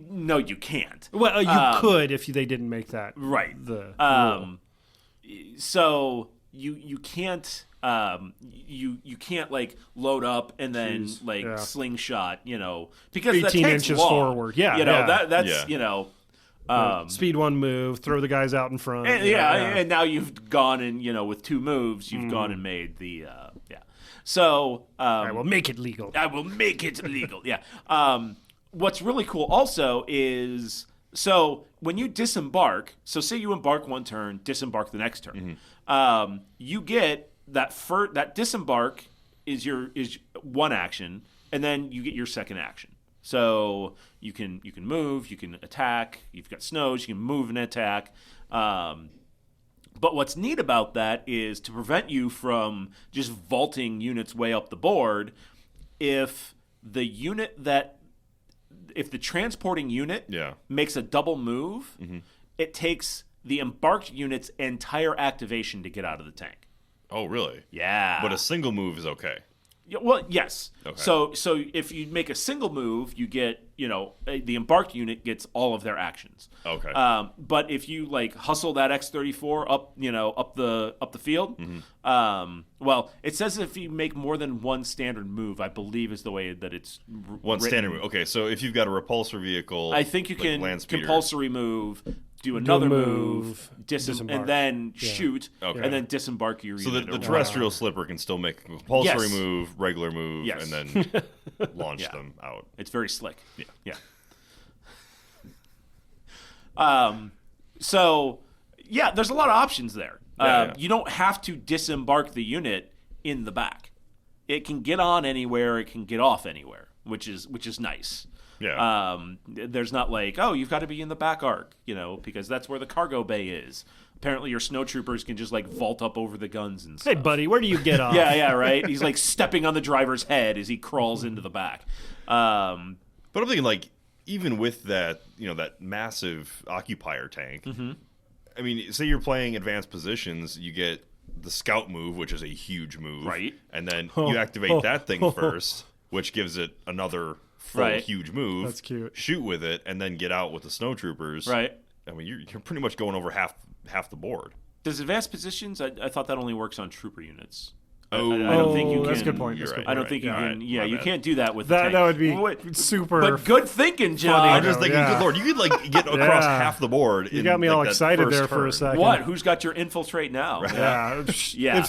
no, you can't. Well, you could if they didn't make that right. The rule. So you can't you can't like load up and then slingshot, because 18 the tank's inches long. forward. Yeah, that's speed 1 move, throw the guys out in front. And now you've gone and with 2 moves you've gone and made the So I will make it legal. I will make it legal. Yeah. What's really cool also is when you disembark, so say you embark one turn, disembark the next turn, you get that disembark is one action, and then you get your second action. So you can move, you can attack. You've got snows, you can move and attack. But what's neat about that is to prevent you from just vaulting units way up the board. If the transporting unit makes a double move, it takes the embarked unit's entire activation to get out of the tank. Oh, really? Yeah. But a single move is okay. Yeah, well, yes. Okay. So if you make a single move, you get, the embarked unit gets all of their actions. Okay. But if you like hustle that X-34 up the field, well, it says if you make more than one standard move, I believe is the way that it's one written. standard move. Okay, so if you've got a repulsor vehicle, I think you can land speeder. compulsory move, do another move, disembark. and then shoot, Okay. and then disembark your So unit. the terrestrial slipper can still make a compulsory move, regular move, Yes. and then launch them out. It's very slick. Yeah. So, there's a lot of options there. Yeah. You don't have to disembark the unit in the back. It can get on anywhere. It can get off anywhere, which is nice. Yeah. There's not like, you've got to be in the back arc, because that's where the cargo bay is. Apparently, your snowtroopers can just like vault up over the guns and stuff. Hey, buddy, where do you get off? Yeah, right. He's like stepping on the driver's head as he crawls into the back. But I'm thinking like even with that, that massive occupier tank, I mean, say you're playing advanced positions, you get the scout move, which is a huge move. Right. And then you activate that thing first, which gives it another full huge move. That's cute. Shoot with it, and then get out with the snowtroopers. Right. I mean, you're pretty much going over half the board. Does advanced positions? I thought that only works on trooper units. Oh, I don't think you can. That's a good point. You're right. I don't think you can. Right. Yeah, My you bad. can't do that with the That tank. that would be super. But good thinking, John. I'm just thinking, yeah. good lord, you could get across Yeah. half the board. You in, got me like, all that excited first there for a turn. second. What? Who's got your infiltrate now? Yeah. Yeah.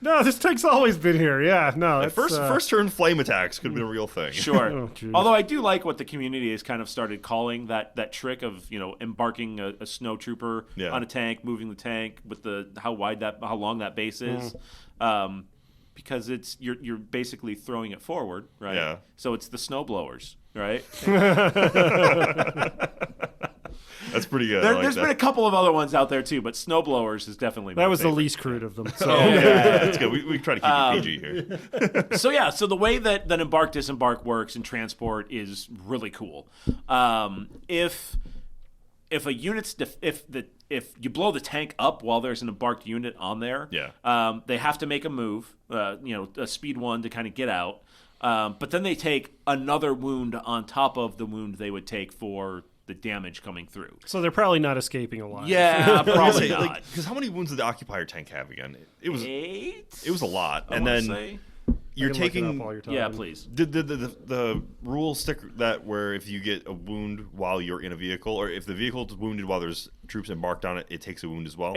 No, this tank's always been here. Yeah, no. It's, First turn flame attacks could have been a real thing. Sure. Oh, geez. Although I do like what the community has kind of started calling that trick of embarking a snowtrooper on a tank, moving the tank with how long that base is, because you're basically throwing it forward, right? Yeah. So it's the snowblowers, right? That's pretty good. There's been a couple of other ones out there too, but snowblowers is definitely my that was the favorite. least crude of them. So. That's good. We try to keep it PG here. So the way that embark disembark works in transport is really cool. If a unit's if you blow the tank up while there's an embarked unit on there, they have to make a move, a speed 1 to kind of get out. But then they take another wound on top of the wound they would take for the damage coming through. So they're probably not escaping alive. Yeah, probably not. Because how many wounds did the occupier tank have again? It was 8. It was a lot. I And wanna then say. you're I can look it taking. up while you're talking. Yeah, please. Did the rule stick that where if you get a wound while you're in a vehicle, or if the vehicle is wounded while there's troops embarked on it, it takes a wound as well?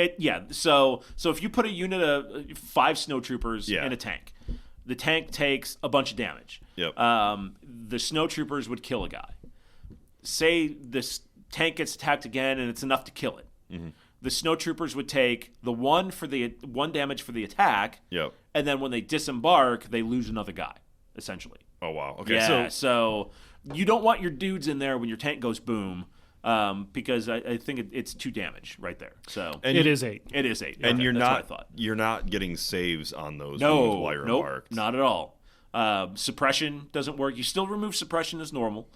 So if you put a unit of 5 snowtroopers in a tank, the tank takes a bunch of damage. Yep. The snowtroopers would kill a guy. Say this tank gets attacked again and it's enough to kill it. Mm-hmm. The snowtroopers would take the one damage for the attack. Yep. And then when they disembark, they lose another guy, essentially. Oh wow. Okay. Yeah, so you don't want your dudes in there when your tank goes boom, because I think it's 2 damage right there. So It is 8. It is 8. And Okay, you're that's what I not thought. you're not getting saves on those wounds No, while you're nope, embarked. not at all. Suppression doesn't work. You still remove suppression as normal.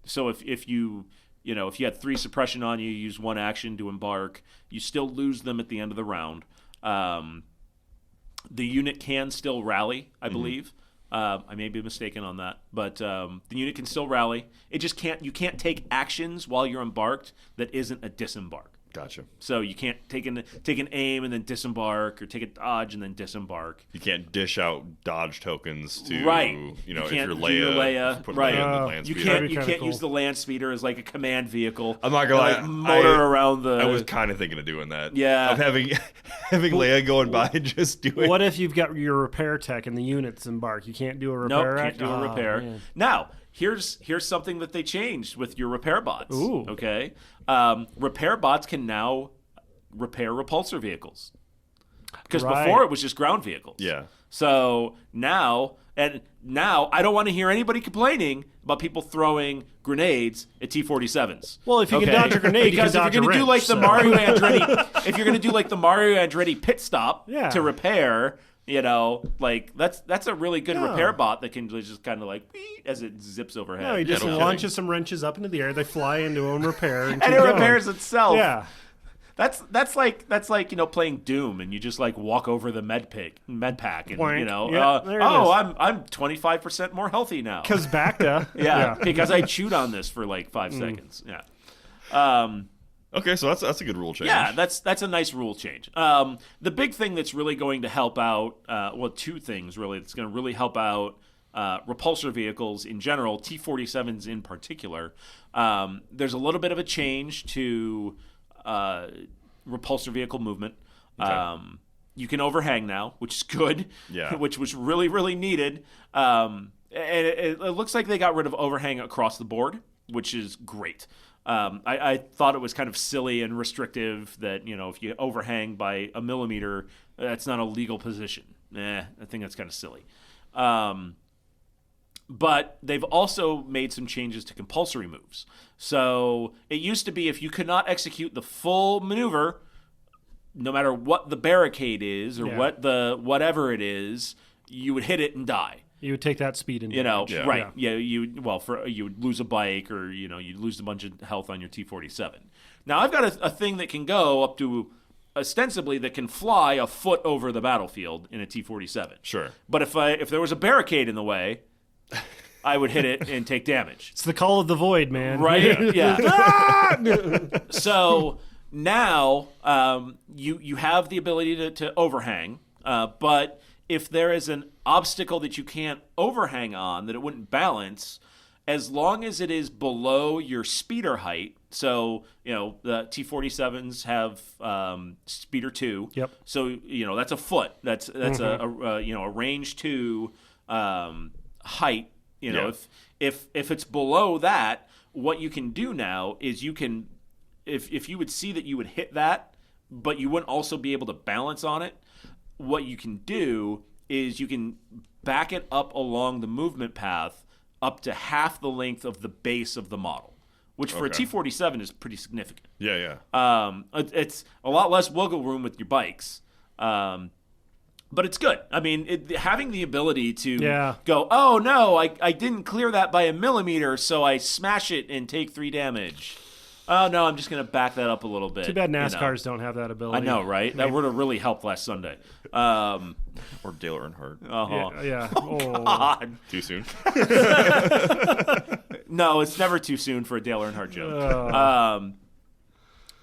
So if you had 3 suppression on you, use 1 action to embark, you still lose them at the end of the round. The unit can still rally, I believe. I may be mistaken on that, but the unit can still rally. It just you can't take actions while you're embarked that isn't a disembark. Gotcha. So you can't take an aim and then disembark, or take a dodge and then disembark. You can't dish out dodge tokens to Right. if You you're can't do Leia, your Leia, put right. Leia in the land You speeder. can't That'd be kinda cool. use the land speeder as like a command vehicle. I'm not gonna and, lie, motor around the. I was kind of thinking of doing that. Yeah. Of having Leia going by and just doing. What if you've got your repair tech and the units embark? You can't do a repair Nope, act? can't do a Oh, repair. man. Now, here's something that they changed with your repair bots. Ooh. Okay, repair bots can now repair repulsor vehicles, because Right. before it was just ground vehicles. Yeah. So now I don't want to hear anybody complaining about people throwing grenades at T-47s. Well, if you can dodge a grenade, you can because dodge if you're a gonna do wrench, like the so. Mario Andretti, if you're going to do like the Mario Andretti pit stop Yeah. to repair, like that's a really good repair bot that can just kind of like beep as it zips overhead. No, he just no launches some wrenches up into the air. They fly into them, repair, and and keep it going. repairs itself. Yeah. That's like playing Doom and you just like walk over the med pack and Wank. Yeah, there it is. I'm 25% more healthy now. Because Bacta. yeah, because I chewed on this for like 5 seconds. Yeah. Okay, so that's a good rule change. Yeah, that's a nice rule change. The big thing that's really going to help out, 2 things really, that's going to really help out repulsor vehicles in general, T-47s in particular. There's a little bit of a change to repulsor vehicle movement. Okay. You can overhang now, which is good, Yeah. which was really, really needed. And it looks like they got rid of overhang across the board, which is great. I thought it was kind of silly and restrictive that, if you overhang by a millimeter, that's not a legal position. I think that's kind of silly. But they've also made some changes to compulsory moves. So it used to be if you could not execute the full maneuver, no matter what the barricade is or whatever it is, you would hit it and die. You would take that speed into right? Yeah, you would lose a bike, or you'd lose a bunch of health on your T-47. Now I've got a thing that can go up to ostensibly that can fly a foot over the battlefield in a T-47. Sure. But if there was a barricade in the way, I would hit it and take damage. It's the call of the void, man. Right? Yeah. So now you have the ability to overhang, but if there is an obstacle that you can't overhang on, that it wouldn't balance, as long as it is below your speeder height. So, the T-47s have speeder 2. Yep. So, that's a foot. That's a range 2 height. If it's below that, what you can do now is you can, if you would see that you would hit that, but you wouldn't also be able to balance on it, what you can do is you can back it up along the movement path up to half the length of the base of the model, which for a T-47 is pretty significant. Yeah. It's a lot less wiggle room with your bikes. But it's good. I mean, having the ability to go, oh, no, I didn't clear that by a millimeter, so I smash it and take 3 damage. Oh, no, I'm just going to back that up a little bit. Too bad NASCARs don't have that ability. I know, right? That would have really helped last Sunday. Or Dale Earnhart. Uh-huh. Yeah. Oh. God. Too soon? No, it's never too soon for a Dale Earnhardt joke.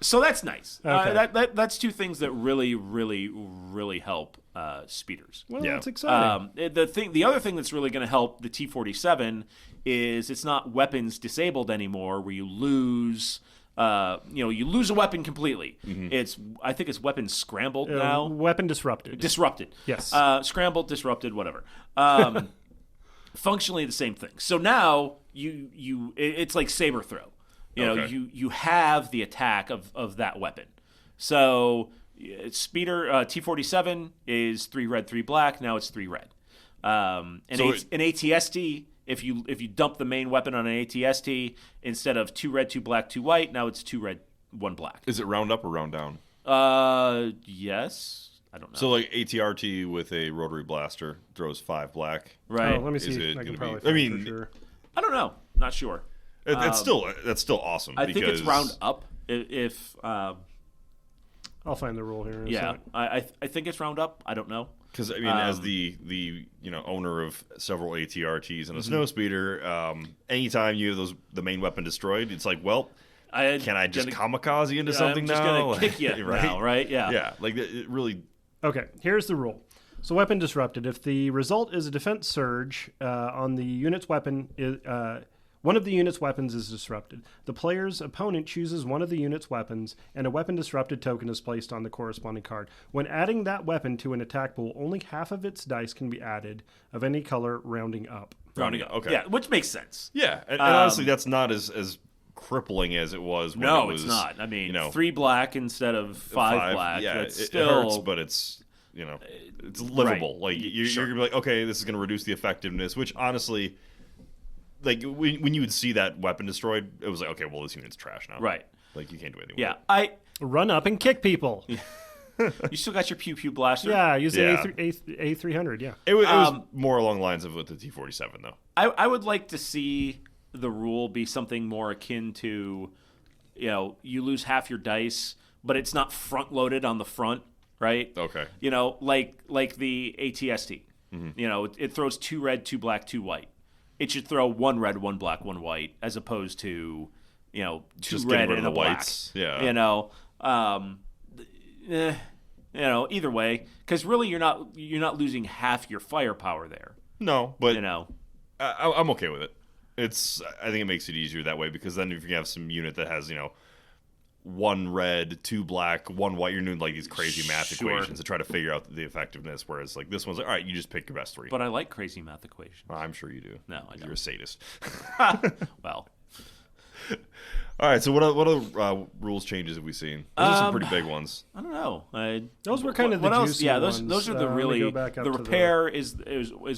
So that's nice. Okay. That's 2 things that really, really, really help speeders. Well, that's exciting. The other thing that's really going to help the T-47 is it's not weapons disabled anymore, where you lose. You lose a weapon completely. Mm-hmm. I think it's weapon scrambled now. Weapon disrupted. Disrupted. Yes. Scrambled, disrupted, whatever. Functionally the same thing. So now it's like saber throw. You have the attack of that weapon. So speeder T-47 is 3 red, 3 black. Now it's 3 red. An ATST. If you dump the main weapon on an ATST, instead of 2 red, 2 black, 2 white, now it's 2 red, 1 black. Is it round up or round down? Yes. I don't know. So like ATRT with a rotary blaster throws 5 black. Right. Let me see. Is it I can gonna probably be? I find mean, for sure. I don't know. Not sure. That's still awesome. I think it's round up. If I'll find the rule here. I think it's round up. I don't know. Because I mean, as the owner of several ATRTs and a snow speeder, anytime you have the main weapon destroyed, it's like, well, can I just kamikaze into something now? I'm just gonna kick you right? now, right? Yeah. Yeah. Like it really. Okay. Here's the rule. So weapon disrupted. If the result is a defense surge on the unit's weapon, one of the unit's weapons is disrupted. The player's opponent chooses one of the unit's weapons, and a weapon disrupted token is placed on the corresponding card. When adding that weapon to an attack pool, only half of its dice can be added, of any color, rounding up. Rounding up. Okay. Yeah, which makes sense. Yeah, and honestly, that's not as crippling as it was. When No, it was, it's not. I mean, 3 black instead of 5 black. Yeah, it still hurts, but it's it's livable. Right. Like you're gonna be like, okay, this is gonna reduce the effectiveness. Which honestly, like when you would see that weapon destroyed, it was like, okay, well, this unit's trash now. Right. Like you can't do anything. Yeah, with it. Run up and kick people. You still got your pew pew blaster. Yeah, use the A300. Yeah, it was more along the lines of with the T-47 though. I would like to see the rule be something more akin to, you lose half your dice, but it's not front loaded on the front, right? Okay. Like the ATST. Mm-hmm. It throws 2 red, 2 black, 2 white. It should throw 1 red, 1 black, 1 white, as opposed to 2 just red rid and of a the black. whites. Yeah. Either way, because really you're not losing half your firepower there. No, but I'm okay with it. I think it makes it easier that way, because then if you have some unit that has 1 red, 2 black, 1 white, you're doing like these crazy math equations to try to figure out the effectiveness. Whereas like this one's like, all right, you just pick your best 3. But I like crazy math equations. Well, I'm sure you do. No, I don't. You're a sadist. Well. All right, so what other rules changes have we seen? Those are some pretty big ones. I don't know. Those were kind of the juicy ones. Those are the really. The repair is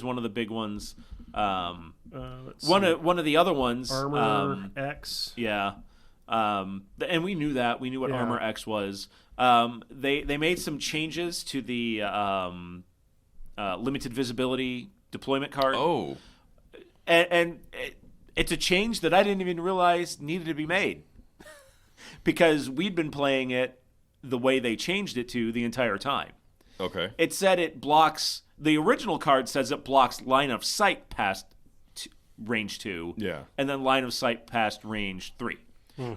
one of the big ones. One of the other ones, Armor X. Yeah, and we knew that. We knew what Armor X was. They made some changes to the limited visibility deployment card. Oh. And it's a change that I didn't even realize needed to be made because we'd been playing it the way they changed it to the entire time. Okay. It said it blocks, the original card says it blocks line of sight past range 2. Yeah. And then line of sight past range 3.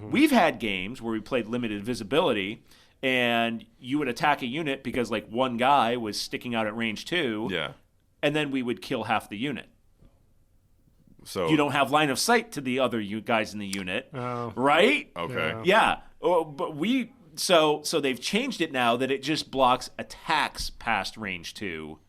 We've had games where we played limited visibility and you would attack a unit because like one guy was sticking out at range 2. Yeah. And then we would kill half the unit. So You don't have line of sight to the other guys in the unit, right? Okay. Yeah. But so they've changed it now that it just blocks attacks past range 2.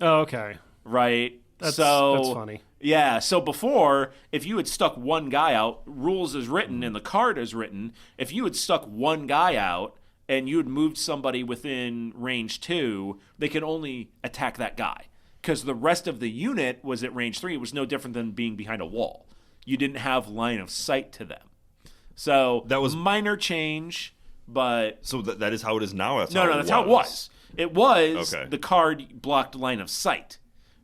Oh, okay. Right? That's funny. Yeah. So before, if you had stuck one guy out, rules is written and the card is written, if you had stuck one guy out and you had moved somebody within range 2, they could only attack that guy. Because the rest of the unit was at range 3. It was no different than being behind a wall. You didn't have line of sight to them. So That was- minor change, but So that is how it is now? That's that's how it was. It was Okay. the card blocked line of sight.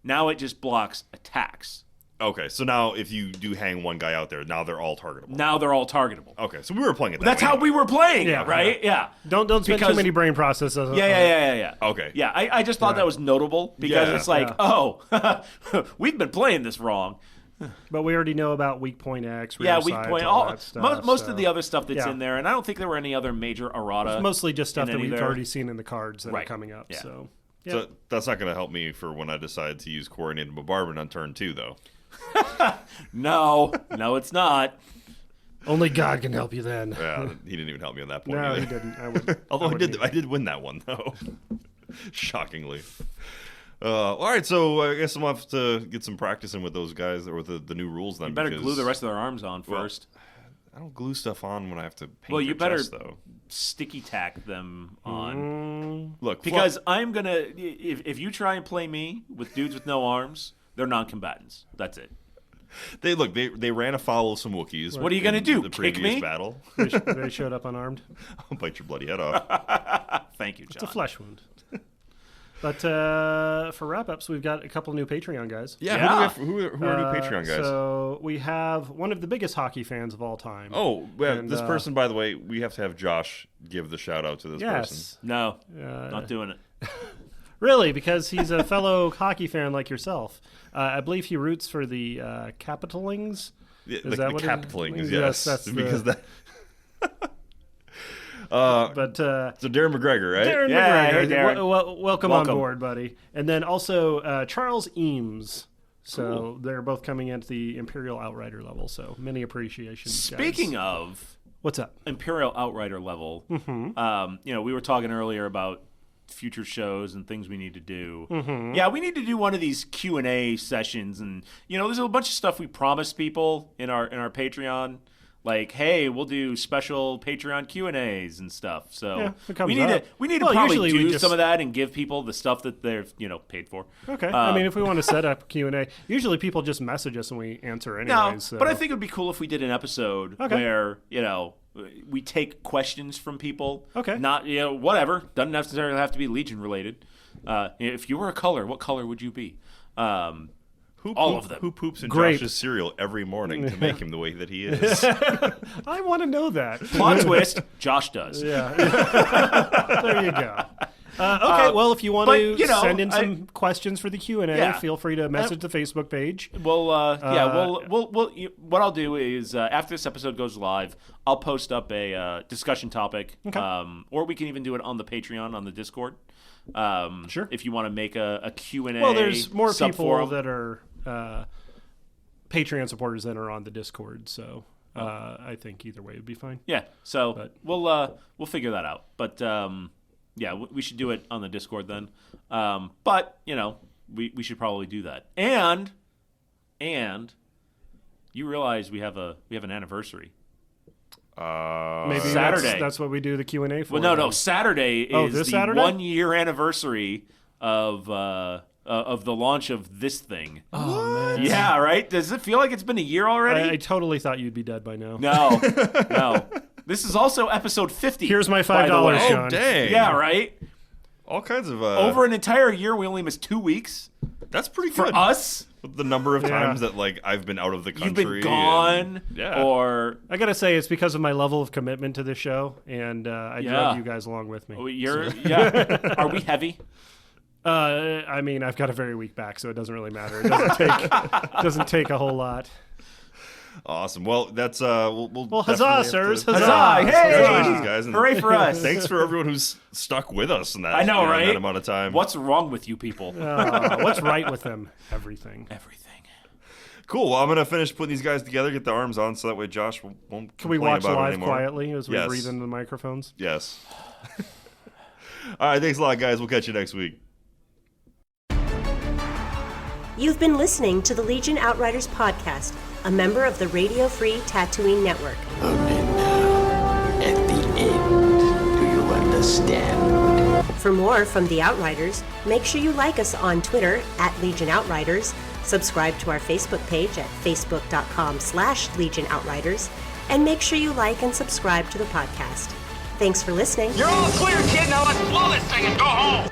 Now it just blocks attacks. Okay, so now if you do hang one guy out there, now they're all targetable. Now they're all targetable. Okay, so we were playing it that That's way how anyway. we were playing Yeah, it, right? Yeah. Don't spend too Because- many brain processes. Yeah. Okay. Yeah, I just thought that was notable because Yeah. it's like, we've been playing this wrong. But we already know about weak point X. Yeah, rear weak sights, point. all that stuff, Most so. of the other stuff that's Yeah. in there, and I don't think there were any other major errata. Mostly just stuff in that any we've there. already seen in the cards that are Right. coming up. Yeah. So, So that's not going to help me for when I decide to use coordinated bombardment on turn 2, though. No, it's not. only God can help you then. Yeah, he didn't even help me on that point No, either. he didn't. Although I wouldn't did win that one, though. Shockingly. All right, so I guess I'm going to have to get some practice in with those guys, or with the new rules then. You better because glue the rest of their arms on Well, first. I don't glue stuff on when I have to paint Well, you their better chest, though. sticky tack them on. Look, Because I'm going to, if you try and play me with dudes with no arms, they're non-combatants. That's it. They ran afoul of some Wookiees. What are you gonna in do, The kick previous me? battle. They showed up unarmed. I'll bite your bloody head off. Thank you, John. It's a flesh wound. But for wrap-ups, we've got a couple new Patreon guys. Yeah. Who are new Patreon guys? So we have one of the biggest hockey fans of all time. Oh, well, And, this person, by the way, we have to have Josh give the shout out to this person. yes. No, not doing it. Really, because he's a fellow hockey fan like yourself. I believe he roots for the Capitalings. The Is that what it- Capitalings, Yes, yes. that's because the- that. But So Darren McGregor, right? Darren Yeah, McGregor, hey, Darren. welcome on Welcome. board, buddy. And then also Charles Eames. So they're both coming into the Imperial Outrider level. So many appreciations. Speaking of what's up? Imperial Outrider level, we were talking earlier about future shows and things we need to do. Yeah, we need to do one of these Q&A sessions, and there's a bunch of stuff we promised people in our Patreon. Like, hey, we'll do special Patreon Q&As and stuff. So Yeah, if it comes we need up. to Well, probably usually we do just- some of that and give people the stuff that they're paid for. Okay. I mean, if we want to set up Q&A, usually people just message us and we answer anyways. No, so. but I think it would be cool if we did an episode Okay. where we take questions from people. Okay. Not whatever, doesn't necessarily have to be Legion related. If you were a color, what color would you be? All of them. Who poops in Grape. Josh's cereal every morning to make him the way that he is? I want to know that. Plot twist: Josh does. Yeah. There you go. Okay, well, if you want but, to send in some questions for the Q&A, Yeah. feel free to message the Facebook page. We'll what I'll do is after this episode goes live, I'll post up a discussion topic, or we can even do it on the Patreon on the Discord. Sure. If you want to make a Q&A. Well, there's more people subforum. that are Patreon supporters than are on the Discord, so I think either way would be fine. Yeah, so But- we'll figure that out. But we should do it on the Discord then. But we should probably do that. And you realize we have an anniversary. Maybe Saturday. That's what we do the Q&A for. Well, no, then. Saturday Oh, is this the Saturday? 1 year anniversary of the launch of this thing. Oh, man. Yeah, right. Does it feel like it's been a year already? I totally thought you'd be dead by now. No. This is also episode 50. Here's my by the $5, way. Sean. Oh, dang. Yeah, right. All kinds of... Over an entire year, we only missed 2 weeks. That's pretty for good. us. The number of times that like I've been out of the country. You've been gone, or I gotta say it's because of my level of commitment to this show, and I drug you guys along with me. Are we heavy? I mean, I've got a very weak back, so it doesn't really matter. It doesn't take a whole lot. Awesome. Well, that's we'll huzzah, sirs! Huzzah! Huzzah! Hey! Congratulations, guys! And hooray for us! Thanks for everyone who's stuck with us in that. I know, right? In that amount of time. What's wrong with you people? What's right with them? Everything. Cool. Well, I'm gonna finish putting these guys together, get the arms on, so that way Josh won't. Can we watch about live it anymore. quietly as we breathe into the microphones? Yes. All right. Thanks a lot, guys. We'll catch you next week. You've been listening to the Legion Outriders podcast, a member of the Radio Free Tatooine Network. Only now, at the end, do you understand? For more from the Outriders, make sure you like us on Twitter at Legion Outriders, subscribe to our Facebook page at facebook.com/Legion Outriders, and make sure you like and subscribe to the podcast. Thanks for listening. You're all clear, kid. Now let's blow this thing and go home.